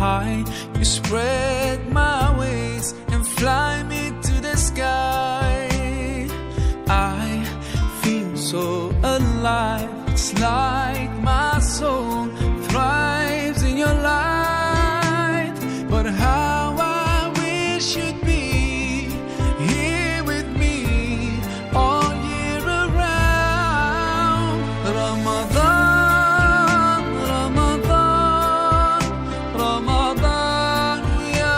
high. You spread my wings and fly me to the sky. I feel so alive. It's like my soul thrives in your light. But how I wish you'd be here with me all year around. Ramadan, Ramadan, Ramadan, ya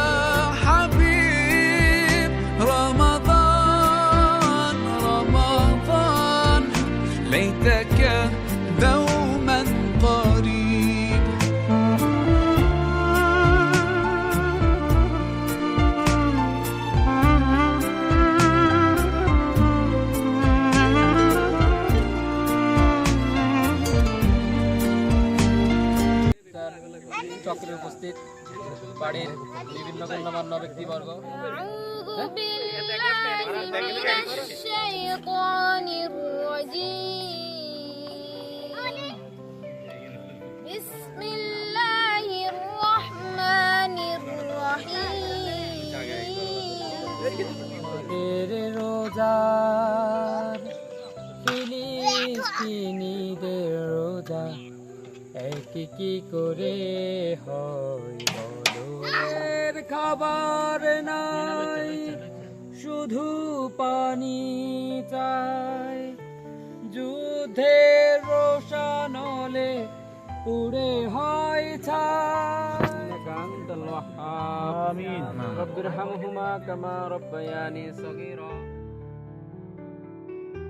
Habib. Ramadan, Ramadan, ليتك دوما قريب. চক্রে উপস্থিত বাড়ির বিভিন্ন গণ্যমান্য ব্যক্তিবর্গ, রোজার ফিলিস্তিনিদের রোজা একই কি করে হয় বলো। খাবার নাই শুধু পানি চাই, যুদ্ধের রোশানলে পুড়ে হয় ছাই। আমিন। রব্বিরহামহুমা কামা রব্বায়ানি সগীরা।